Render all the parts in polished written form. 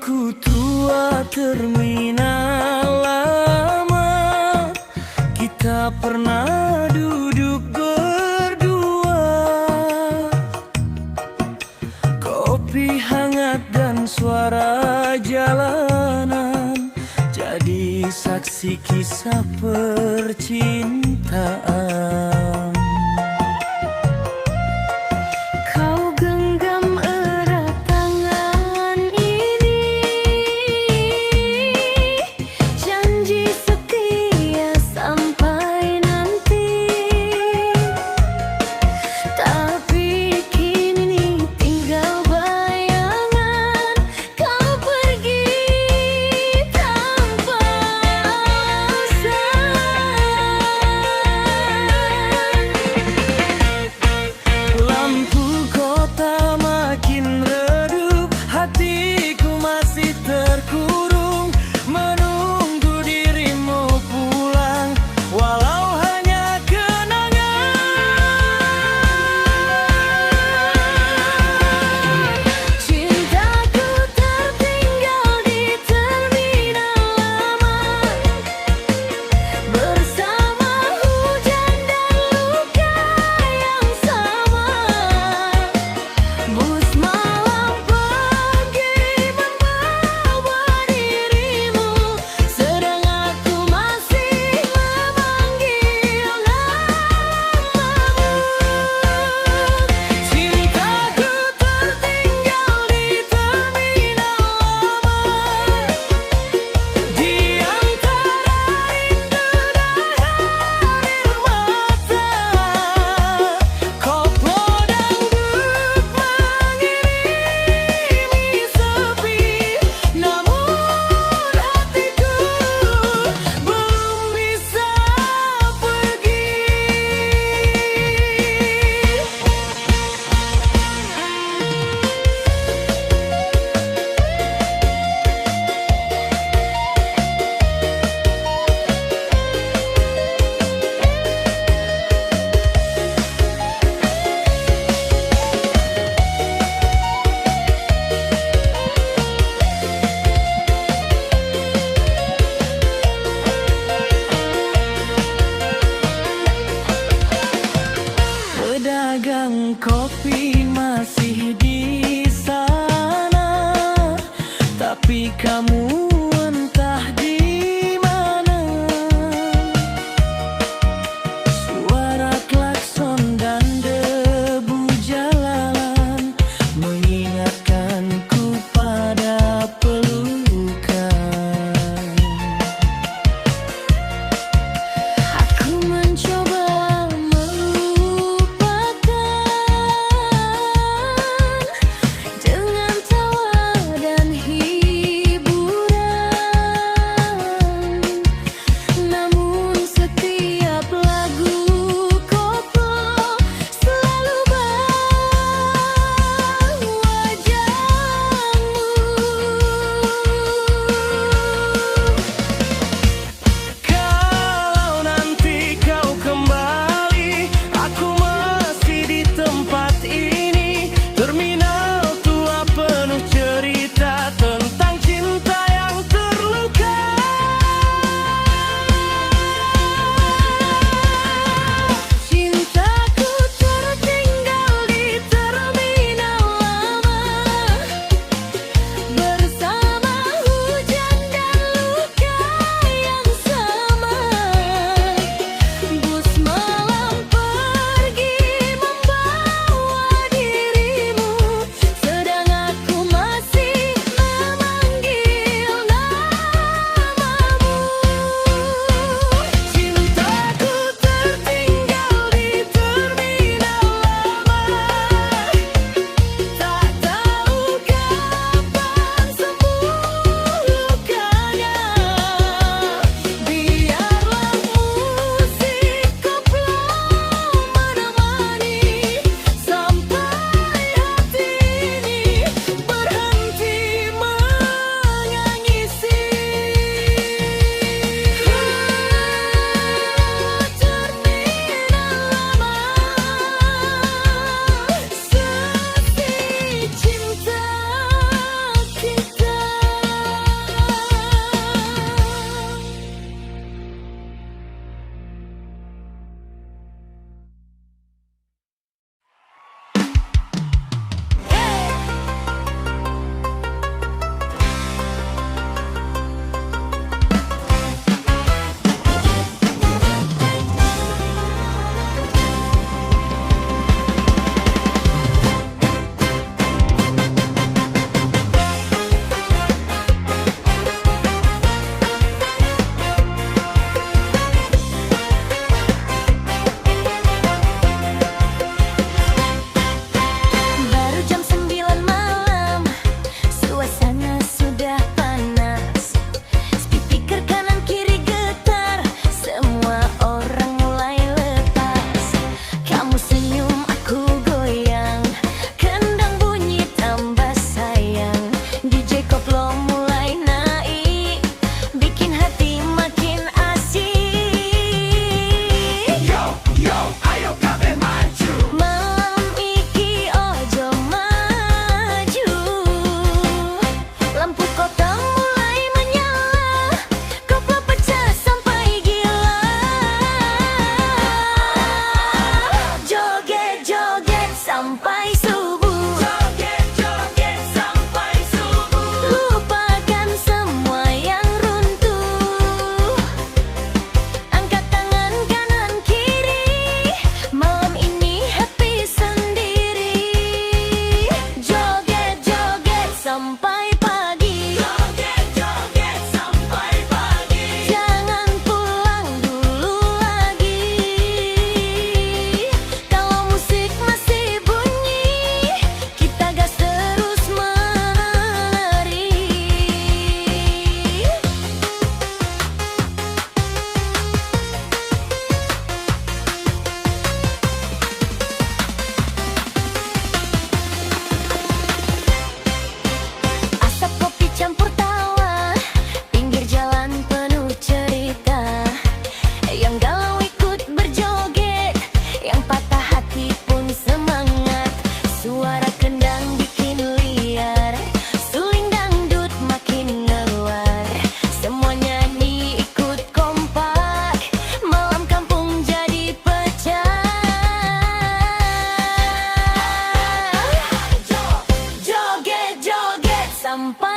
bangku tua terminal lama, kita pernah duduk berdua. Kopi hangat dan suara jalanan jadi saksi kisah percintaan. Pedagang kopi masih di sana, tapi kamu entah di mana. Suara klakson dan debu jalanan mengingatkanku pada pelukan. Aku mencoba dengan tawa dan hiburan.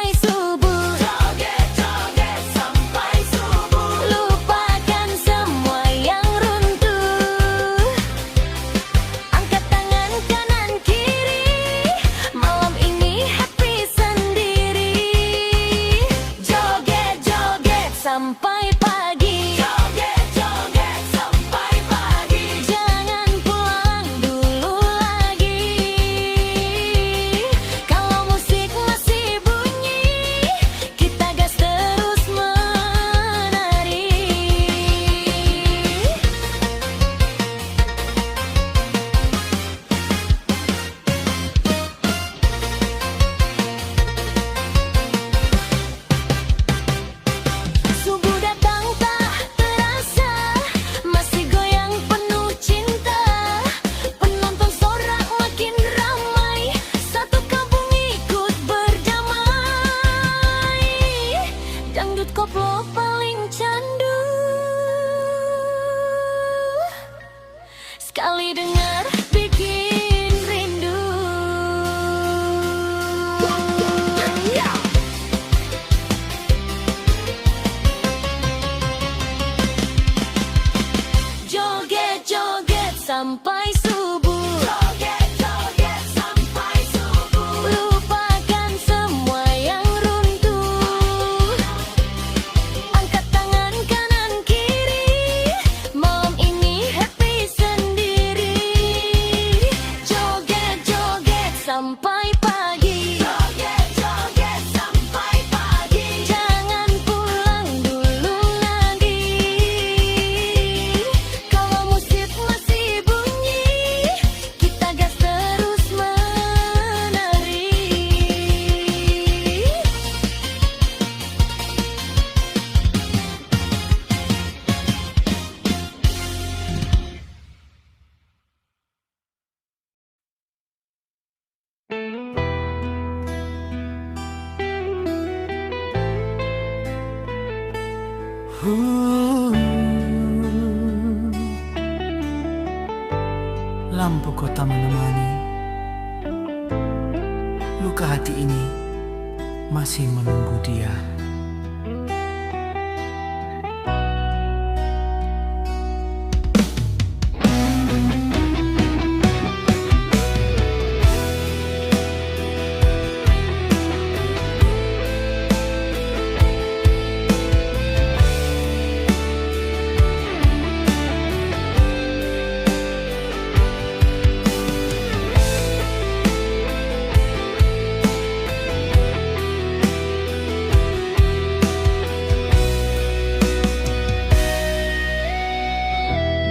sampai subuh. Joget-joget sampai subuh. Lupakan semua yang runtuh. Angkat tangan kanan kiri. Malam ini happy sendiri. Joget-joget sampai pagi. Joget-joget sampai pagi. Jangan pulang dulu lagi. Kalau musik masih bunyi, kita gas terus menari. Subuh datang tak terasa, masih goyang penuh cinta. Penonton sorak makin ramai, satu kampung ikut berdamai. Dangdut koplo paling candu, sekali dengar bikin rindu. Joget-joget sampai subuh. Joget-joget sampai subuh. Lupakan semua yang runtuh. Angkat tangan kanan kiri. Malam ini happy sendiri. Joget-joget sampai pagi. Joget-joget sampai pagi. Jangan pulang dulu lagi. Kalau musik masih bunyi, kita gas terus menari. Lampu kota menemani, luka hati ini masih menunggu dia.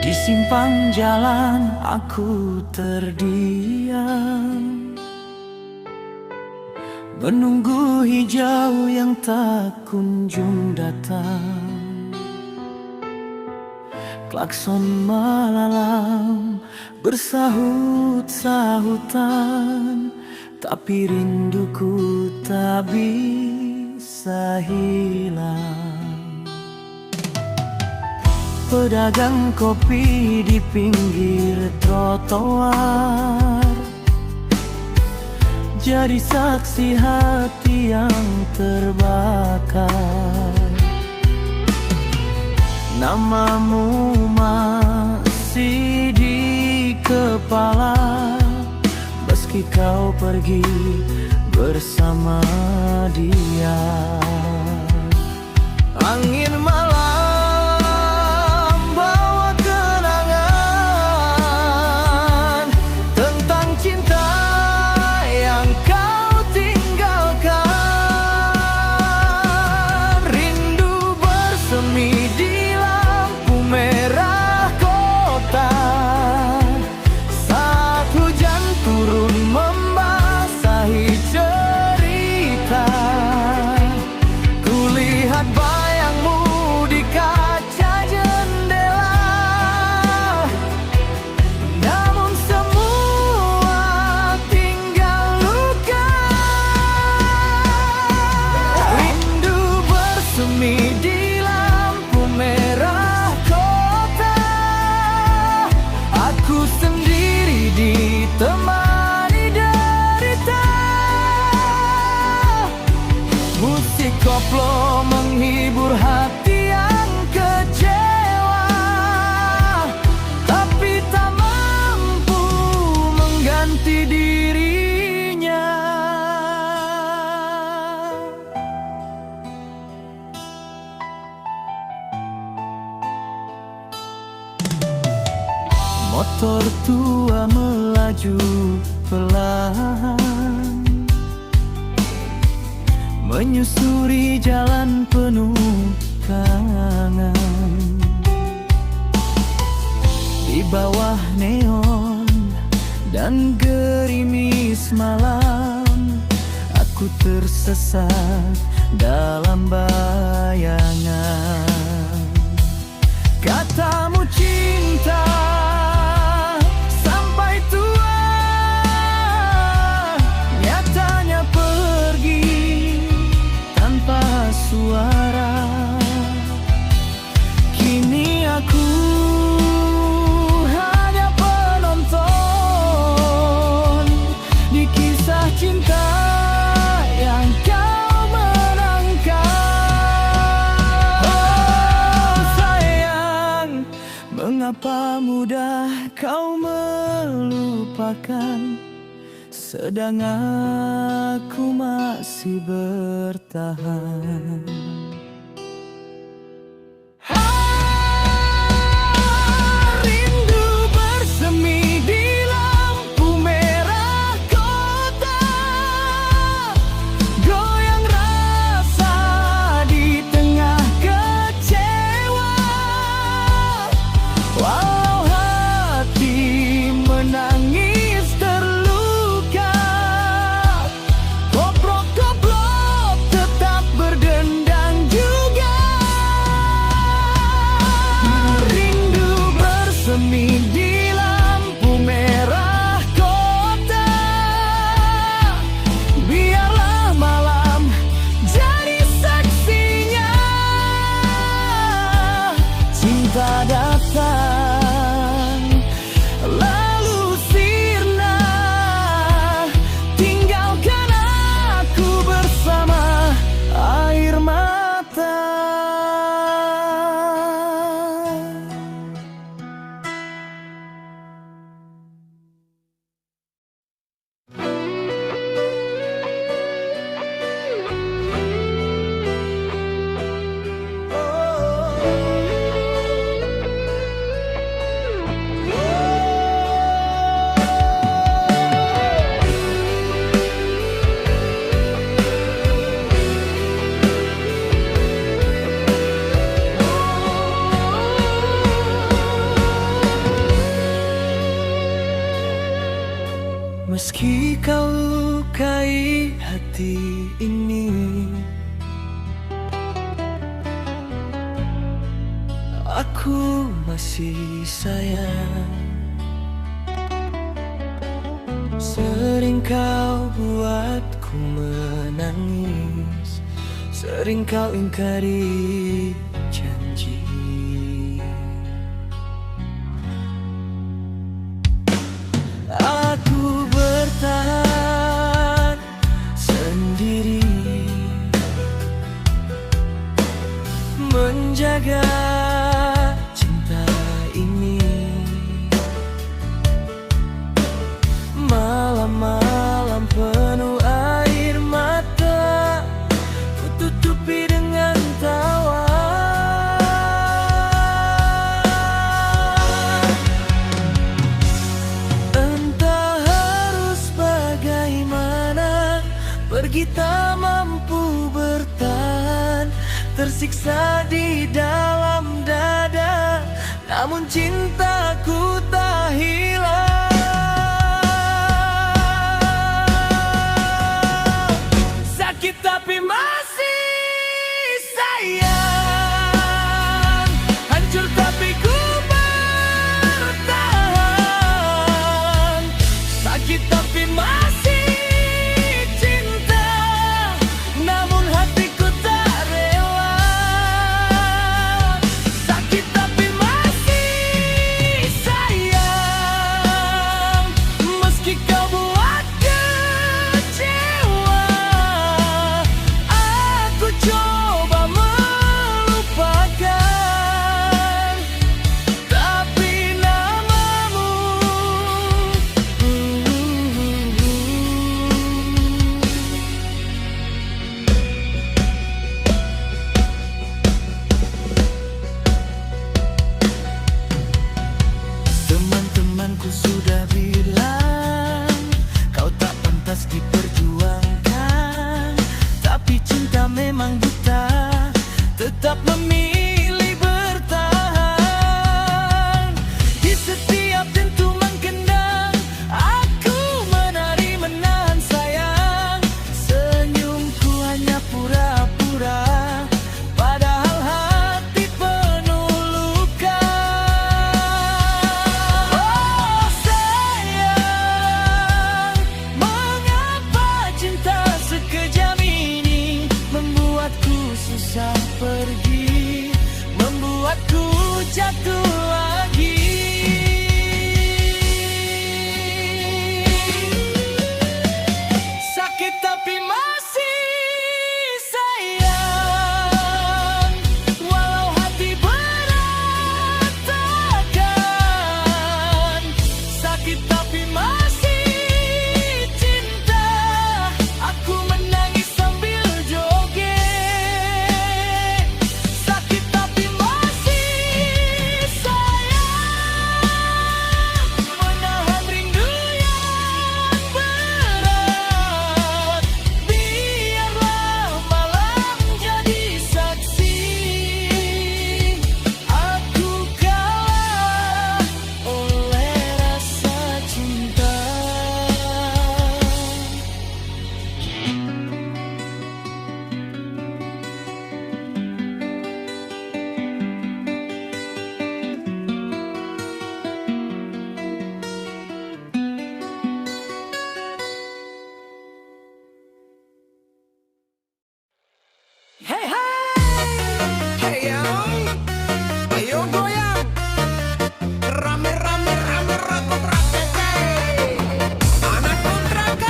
Di simpang jalan aku terdiam, menunggu hijau yang tak kunjung datang. Klakson malalam bersahut-sahutan, tapi rinduku tak bisa hilang. Pedagang kopi di pinggir trotoar jadi saksi hati yang terbakar. Namamu masih di kepala, meski kau pergi bersama dia. Angin malam bawa kenangan tentang cinta yang kau tinggalkan. Rindu bersemi di lampu merah kota, saat hujan turun membasahi cerita. Musik koplo menghibur hati yang kecewa, tapi tak mampu mengganti dirinya. Motor tua melaju pelan, menyusuri jalan penuh kangen. Di bawah neon dan gerimis malam, aku tersesat dalam bayangan. Katamu cinta sampai tua, nyatanya pergi tanpa suara. Kini aku hanya penonton di kisah cinta yang kau menangkan. Oh sayang, mengapa mudah kau melupakan, sedang aku masih bertahan. Rindu bersemi di lampu merah kota, goyang rasa di tengah kecewa. Walau hati menangis terluka, koplok-koplok tetap berdendang juga. Rindu bersemi di lampu merah kota, biarlah malam jadi saksinya. Cinta datang lalu sirna, tinggalkan aku bersama air mata. Meski kau lukai hati ini, aku masih sayang. Sering kau buatku menangis, sering kau ingkari janji. Aku bertahan sendiri, menjaga cinta ini. Malam-malam penuh air mata, ku tutupi dengan tawa. Entah harus bagaimana, pergi tak mampu bertahan, tersiksa di dalam dada, namun cintaku tak hilang. Sakit tapi masih sayang, hancur tapi ku bertahan. Sakit tapi masih cinta, namun hatiku tak rela. Sakit tapi masih tetap memilih bertahan. Di setiap dentuman kendang, aku menari menahan sayang. Senyumku hanya pura-pura, padahal hati penuh luka. Oh sayang, mengapa cinta sekejam ini membuatku susah pergi, membuatku jatuh lagi. Sakit tapi masih sayang, walau hati berantakan. Sakit tapi masih cinta, aku menangis sambil joget. Sakit tapi masih sayang, menahan rindu yang berat. Biarlah malam jadi saksi, aku kalah oleh rasa cinta. Hey hey, hey yo, ayo goyang, rame rame rame rakot rakot, hey. Anak kontrakan.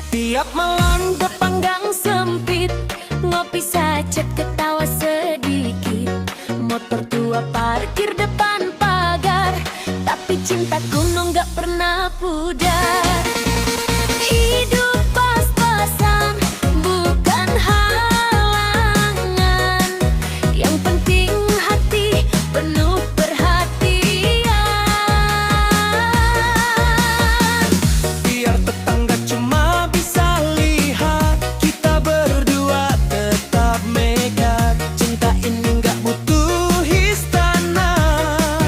Tiap malam depan gang Sempit, ngopi sachet ketawa sedikit. Motor tua parkir depan pagar, tapi cinta kuno gak pernah pudar. Hidup pas-pasan, bukan halangan. Yang penting hati penuh perhatian. biar tetangga cuma bisa lihat kita berdua tetap megat. Cinta ini nggak butuh istana.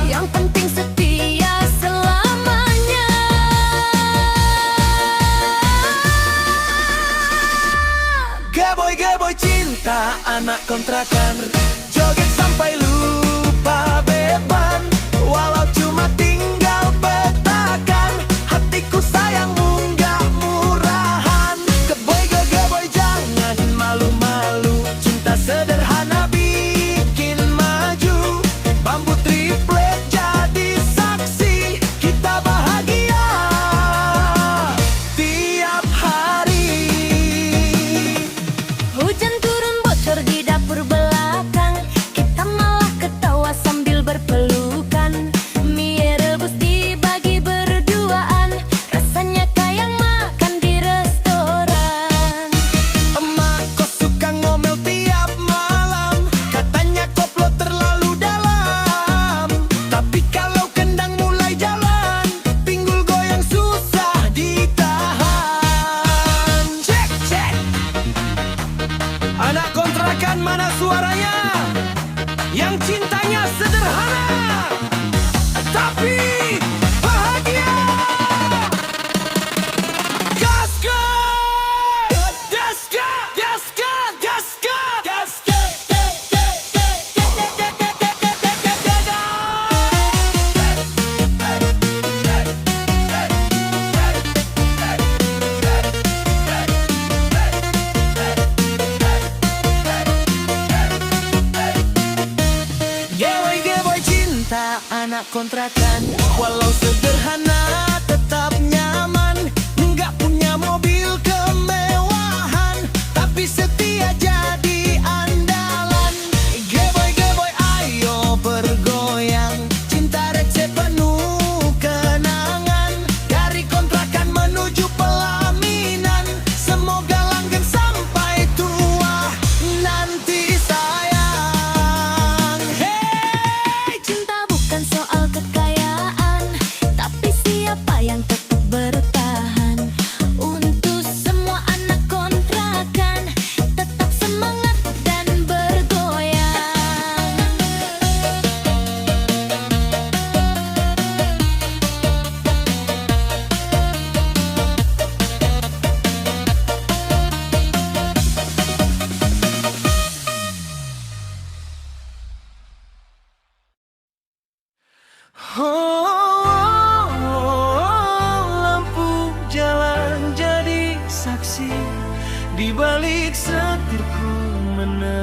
Yang penting setia selamanya. Geboy-geboy cinta anak kontrakan, joget sampai lupa beban. Walau cuma tinggal petakan, hatiku sayangmu nggak murahan. Geboy-geboy jangan malu-malu, cinta sederhana bikin maju. Bambu triplet jadi saksi, kita bahagia tiap hari. Hujan turun bocor di dapur belakang, kita malah ketawa sambil berpelukan. Mie rebus dibagi berduaan, rasanya kayak makan di restoran. Emak kok suka ngomel tiap malam, katanya koplo terlalu dalam. Tapi kalau kendang mulai jalan, pinggul goyang susah ditahan. Cek cek, anak kontrakan mana suaranya? Yang cintanya sederhana tapi bahagia. Gaska, gaska, gaska, gaska, gaska. Geboy-geboy cinta anak kontrakan, walau sederhana tetap nyaman. Nggak punya mobil kemewahan, tapi setia jadi andalan. Geboy-geboy ayo bergoyang, cinta receh penuh kenangan. Dari kontrakan menuju pelaminan, semoga langgeng sampai tua nanti.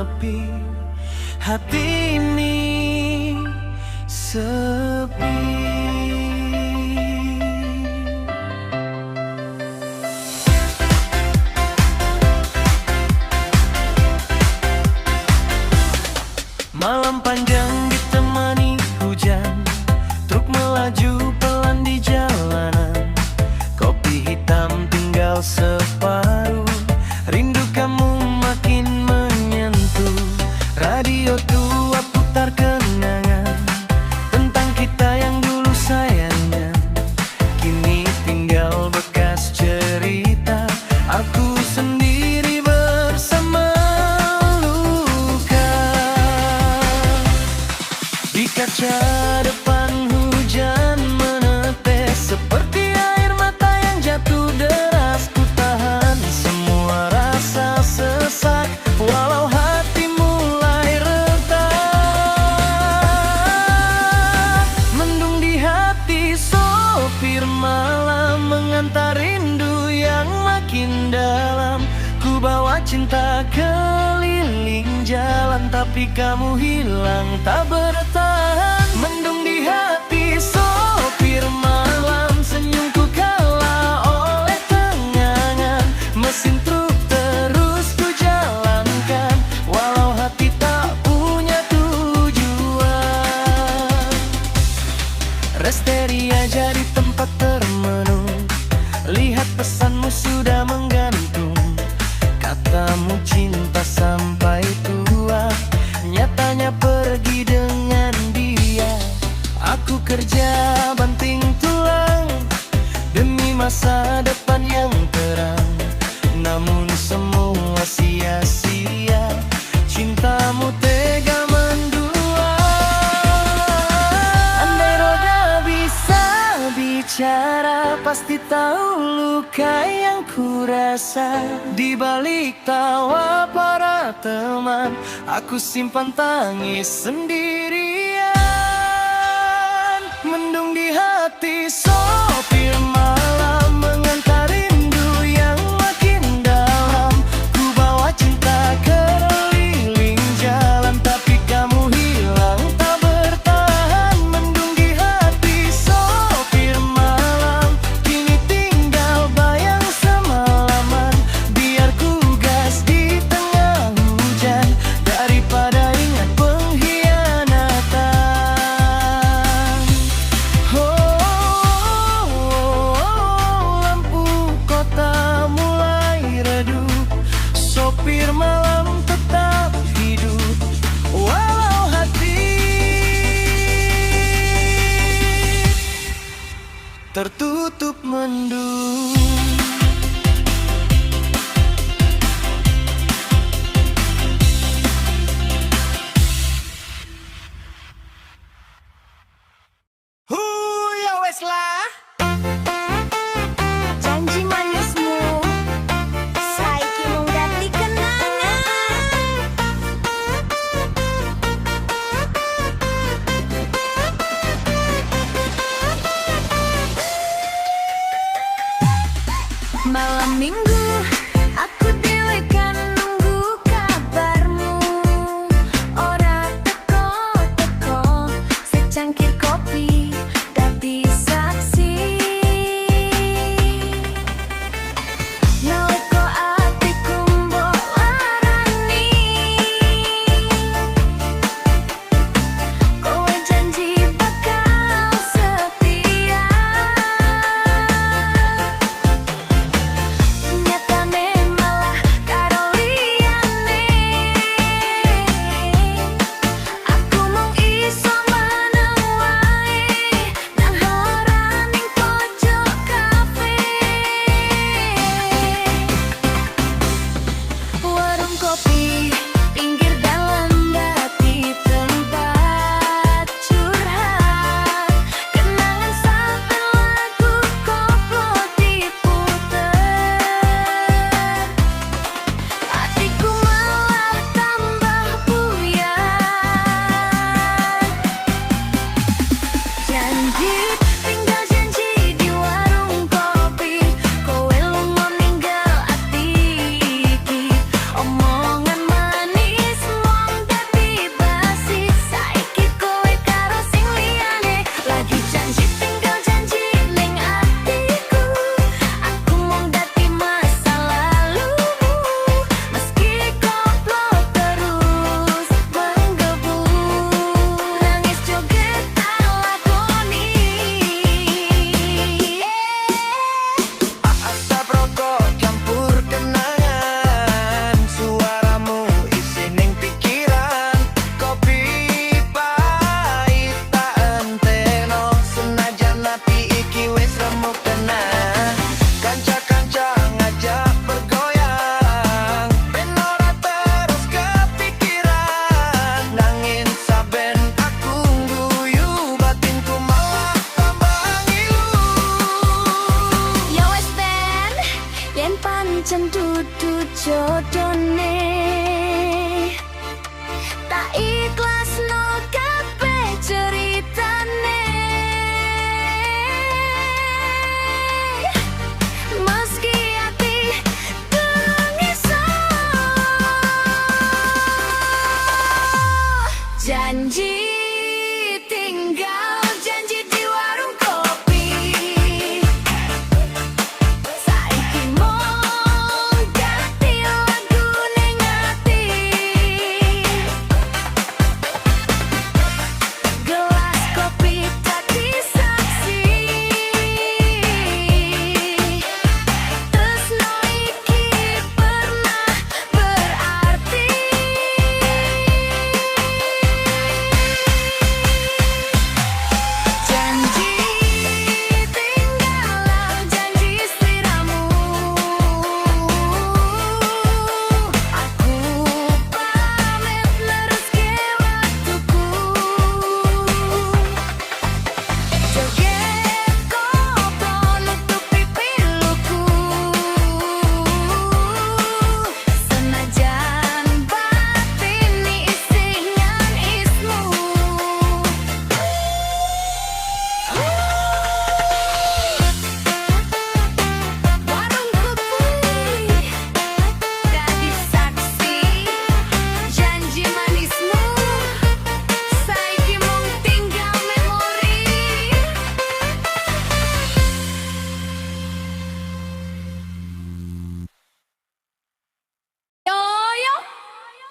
sepi, hati ini sepi. Malam panjang ditemani hujan, truk melaju pelan di jalanan. Kopi hitam tinggal separuh, rindu kamu makin menyentuh. Radio tua putar kenangan tentang kita yang dulu sayangnya. Kini tinggal bekas cerita, aku sendiri bersama luka. Di kaca depan hujan menetes seperti air mata yang jatuh deras. Ku tahan semua rasa sesak walau hati mulai retak. Mendung di hati sopir malam mengantar rindu yang makin dalam. Ku bawa cinta keliling jalan tapi kamu hilang tak bertahan. Mendung di hati sopir malam, senyumku kalah oleh kenangan. Mesin truk terus ku jalankan walau hati tak punya tujuan. Resteria jadi tempat termenung, lihat pesanmu sudah menggantung. Katamu cinta sampai tua, nyatanya pergi dengan dia. Aku kerja banting tulang demi masa depan yang terang, namun semua sia-sia. Cintamu tega mendua. Andai roda bisa bicara, pasti tahu luka yang ku rasa. Di balik tawa para teman, aku simpan tangis sendirian. Mendung di hati sopir malam mengantar rindu yang makin dalam. Ku bawa cinta keliling jalan tapi kamu hilang tak bertahan. Mendung di hati sopir malam, kini tinggal bayang semalaman. Biar ku gas di tengah hujan daripada ingat pengkhianatan. Lampu kota mulai redup, sopir malam tetap hidup walau hati tertutup mendung. Ya wes lah. Janji manismu saiki mung dadi kenangan.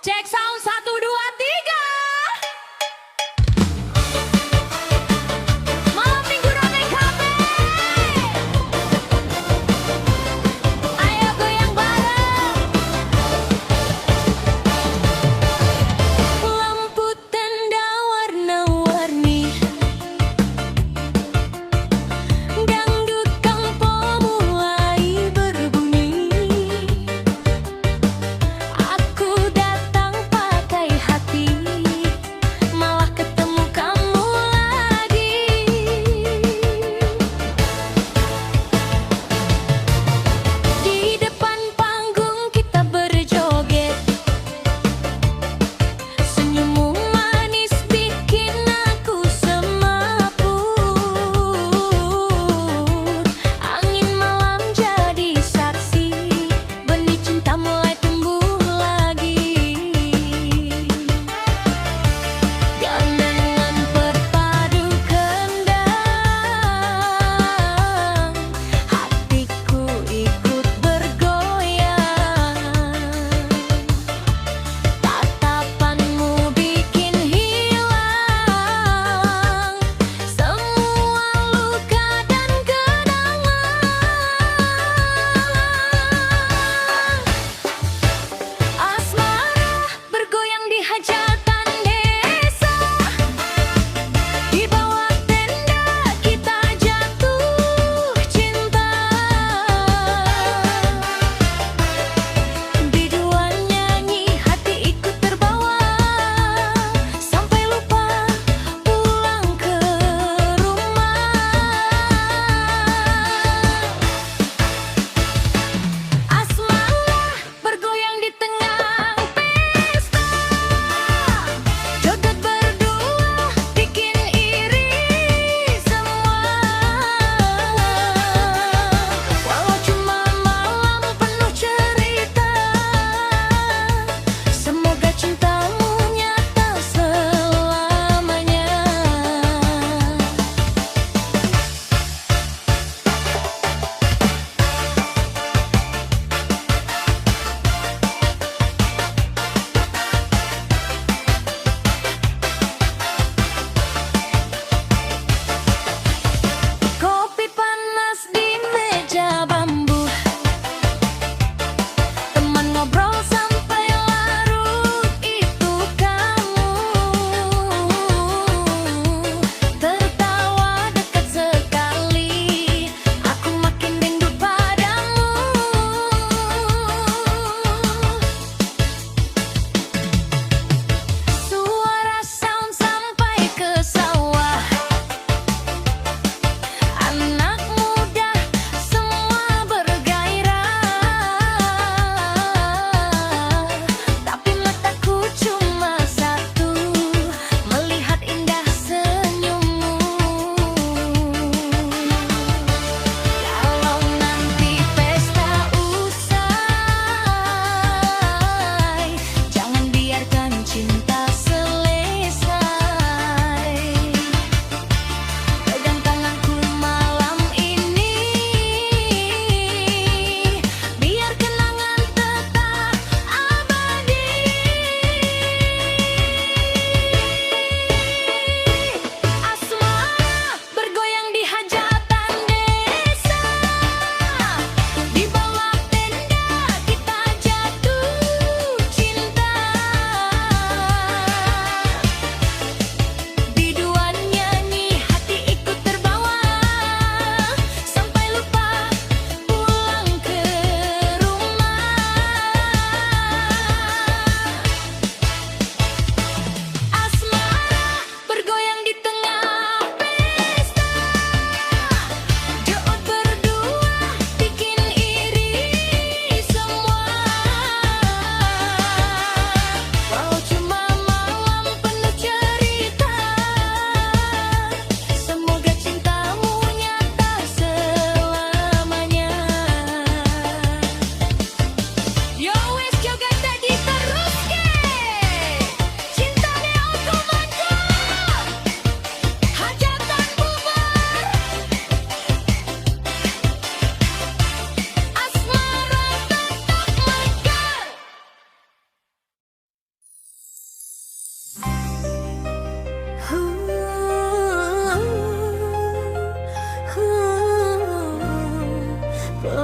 Cek sound 1, 2, 3. Malam minggu rame kafe. Ayo goyang bareng. Lampu tenda warna-warni, dangdut kampung mulai berbunyi. Aku datang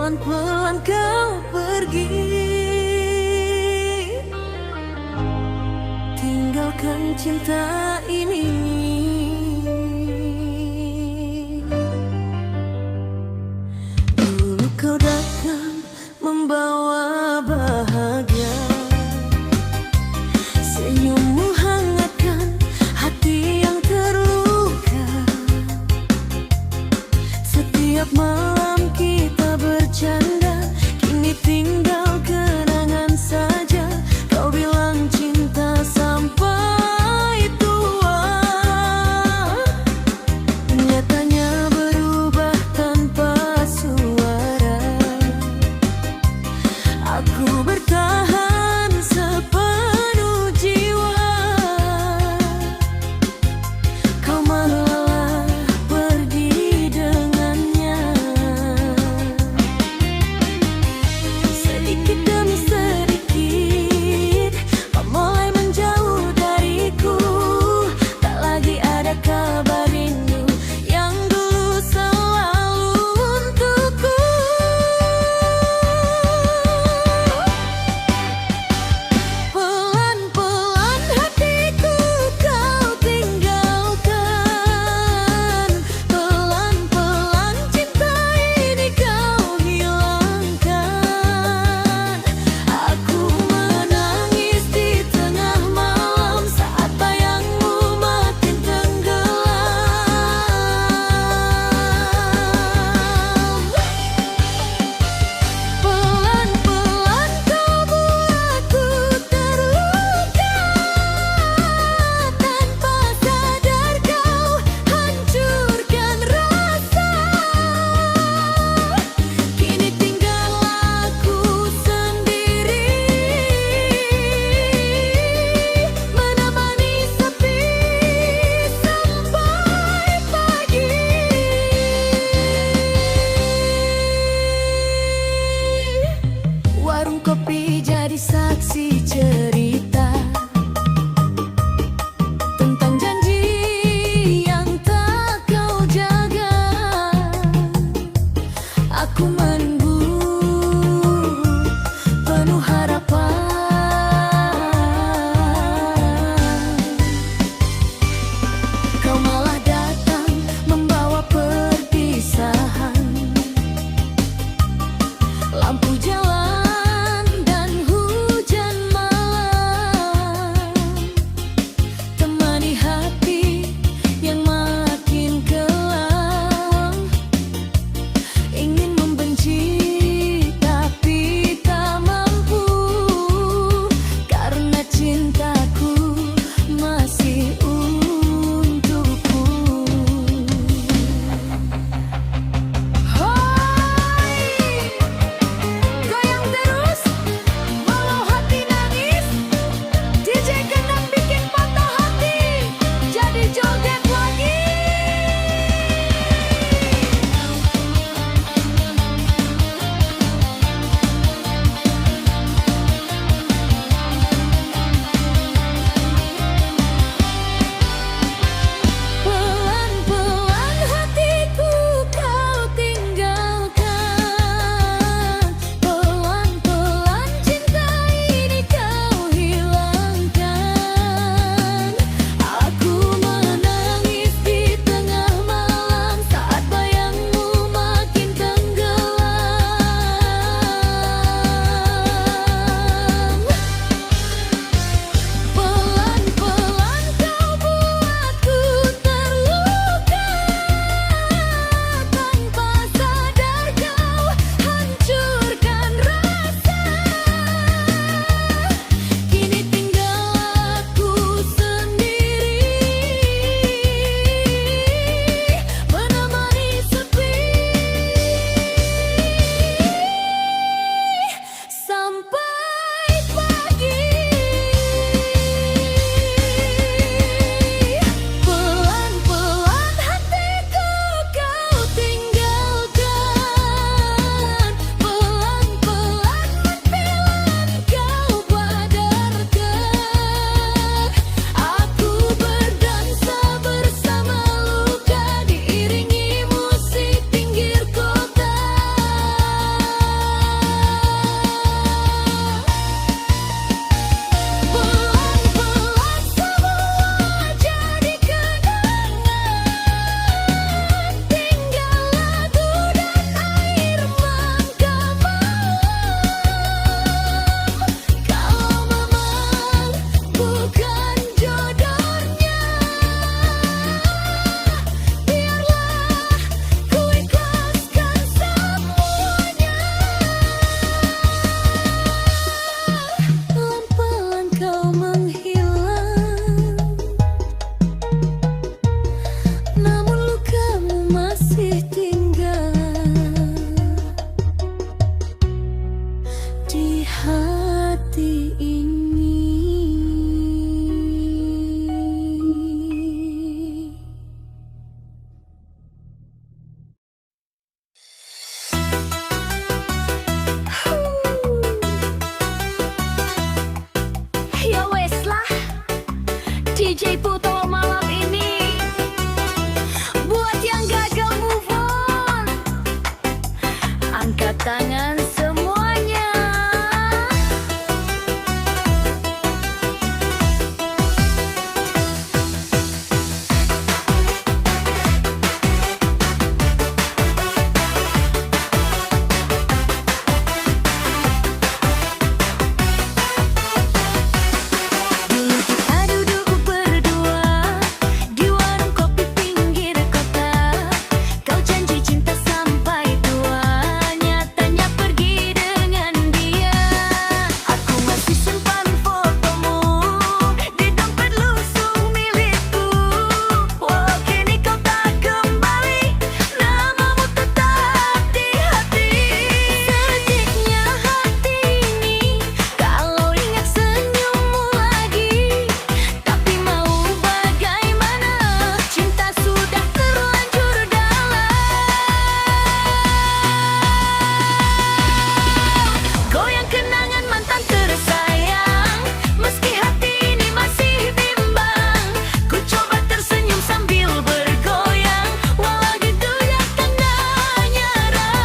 pelan-pelan kau pergi, tinggalkan cinta ini. Dulu kau datang membawa bahagia, senyummu hangatkan hati yang terluka. Setiap malam kita bercanda, kini tinggal kenangan saja. Kau bilang cinta sampai tua, nyatanya berubah tanpa suara. Aku bertahan sepenuh jiwa, kau malah pergi dengannya. Sedikit demi sedikit kau mulai menjauh dariku, tak lagi ada kabar rindu yang dulu selalu untukku. Pelan-pelan hatiku kau tinggalkan, pelan-pelan cinta ini kau hilangkan. Aku menangis di tengah malam saat bayangmu makin tenggelam. Pelan-pelan kau buatku terluka, tanpa sadar kau hancurkan rasa. Kini tinggal aku sendiri, menemani sepi sampai pagi. Warung kopi jadi saksi cerita tentang janji yang tak kau jaga. Aku menunggu penuh harapan, kau malah datang membawa perpisahan. Lampu jalan dan hujan malam, temani hati yang makin kelam. Ingin membenci tapi tak mampu, karena cintaku masih untukku. Hoi, goyang terus walau hati nangis. DJ Gendam bikin patah hati jadi joget lagi. bukan jodohnya. Biarlah ku ikhlaskan semuanya. Pelan-pelan kau menghilang, namun lukamu masih tinggal di hati ini. Ya wes lah, DJ Puto malam ini buat yang gagal move on, angkat tangan semuanya. Dulu kita duduk berdua di warung kopi pinggir kota. Kau janji cinta sampai tua, nyatanya pergi dengan dia. Aku masih simpan fotomu di dompet lusuh milikku. Walau kini kau tak kembali, namamu tetap di hati. Sedihnya hati ini kalau ingat senyummu lagi. Tapi mau bagaimana, cinta sudah terlanjur dalam. Goyang kenangan mantan tersayang, meski hati ini masih bimbang. Ku coba tersenyum sambil bergoyang, walau gitu ya tanda nyerah.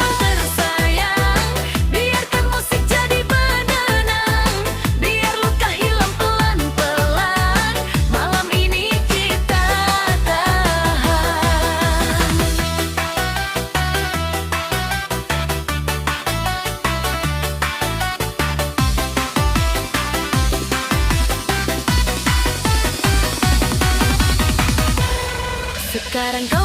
Mantan tersayang, biarkan musik jadi penenang, biar luka hilang pelan-pelan. Malam ini kita tahan. Sekarang kau